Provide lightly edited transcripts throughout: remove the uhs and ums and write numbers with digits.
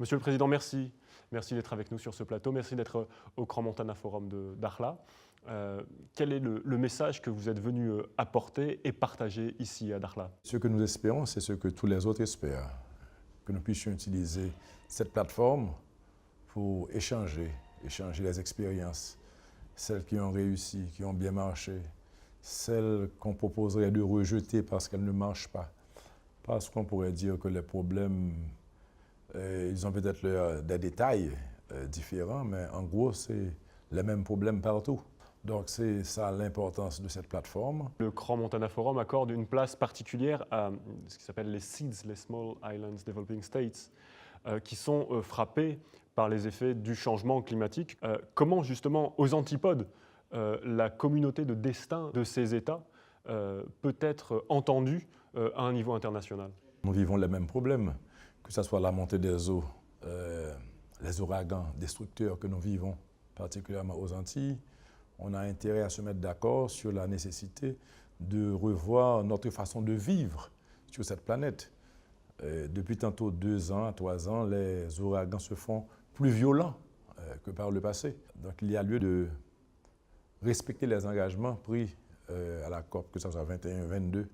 Monsieur le Président, merci. Merci d'être avec nous sur ce plateau. Merci d'être au Crans-Montana Forum de Dakhla. Quel est le message que vous êtes venu apporter et partager ici à Dakhla? Ce que nous espérons, c'est ce que tous les autres espèrent, que nous puissions utiliser cette plateforme pour échanger les expériences, celles qui ont réussi, qui ont bien marché, celles qu'on proposerait de rejeter parce qu'elles ne marchent pas. Parce qu'on pourrait dire que les problèmes, ils ont peut-être des détails différents, mais en gros, c'est les mêmes problèmes partout. Donc c'est ça l'importance de cette plateforme. Le Crans-Montana Forum accorde une place particulière à ce qui s'appelle les SIDS, les Small Islands Developing States, qui sont frappés par les effets du changement climatique. Comment justement, aux antipodes, la communauté de destin de ces États peut être entendue à un niveau international? Nous vivons les mêmes problèmes, que ce soit la montée des eaux, les ouragans destructeurs que nous vivons, particulièrement aux Antilles. On a intérêt à se mettre d'accord sur la nécessité de revoir notre façon de vivre sur cette planète. Depuis tantôt 2 ans à 3 ans, les ouragans se font plus violents que par le passé. Donc il y a lieu de respecter les engagements pris à la COP, que ce soit 21, 22.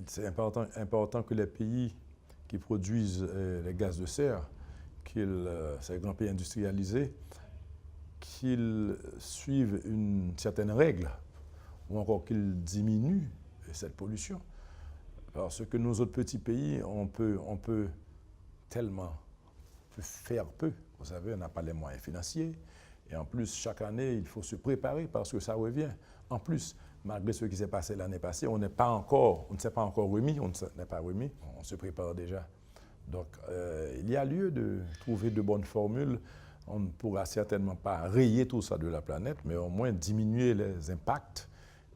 C'est important que les pays qui produisent les gaz de serre, ces grands pays industrialisés, qu'ils suivent une certaine règle ou encore qu'ils diminuent cette pollution. Parce que nos autres petits pays, on peut tellement faire peu. Vous savez, on n'a pas les moyens financiers. Et en plus, chaque année, il faut se préparer parce que ça revient. En plus, malgré ce qui s'est passé l'année passée, on ne s'est pas encore remis, on se prépare déjà. Donc, il y a lieu de trouver de bonnes formules. On ne pourra certainement pas rayer tout ça de la planète, mais au moins diminuer les impacts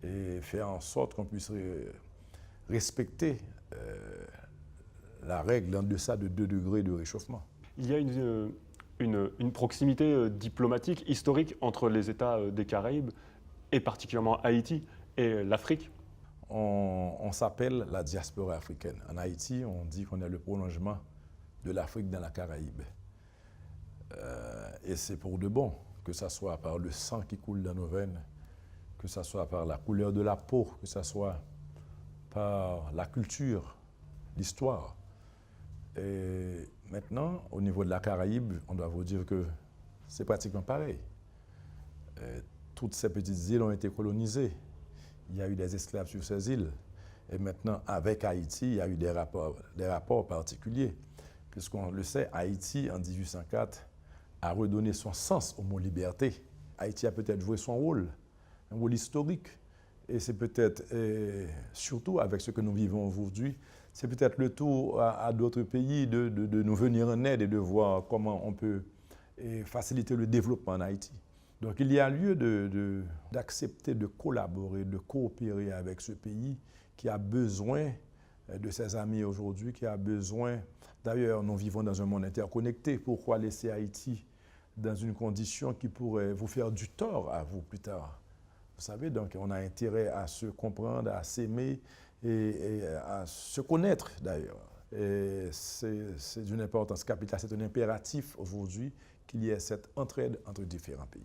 et faire en sorte qu'on puisse respecter la règle en deçà de 2 degrés de réchauffement. Il y a une proximité diplomatique, historique entre les États des Caraïbes et particulièrement Haïti et l'Afrique. On s'appelle la diaspora africaine. En Haïti, on dit qu'on est le prolongement de l'Afrique dans la Caraïbe. Et c'est pour de bon, que ce soit par le sang qui coule dans nos veines, que ce soit par la couleur de la peau, que ce soit par la culture, l'histoire. Et maintenant, au niveau de la Caraïbe, on doit vous dire que c'est pratiquement pareil. Toutes ces petites îles ont été colonisées. Il y a eu des esclaves sur ces îles. Et maintenant, avec Haïti, il y a eu des rapports particuliers. Puisqu'on le sait, Haïti, en 1804, a redonné son sens au mot liberté. Haïti a peut-être joué son rôle, un rôle historique. Et c'est peut-être, surtout avec ce que nous vivons aujourd'hui, c'est peut-être le tour à d'autres pays de nous venir en aide et de voir comment on peut faciliter le développement en Haïti. Donc il y a lieu d'accepter de collaborer, de coopérer avec ce pays qui a besoin de ses amis aujourd'hui, qui a besoin... D'ailleurs, nous vivons dans un monde interconnecté. Pourquoi laisser Haïti dans une condition qui pourrait vous faire du tort à vous plus tard? Vous savez, donc on a intérêt à se comprendre, à s'aimer et à se connaître d'ailleurs. Et c'est d'une importance capitale, c'est un impératif aujourd'hui qu'il y ait cette entraide entre différents pays.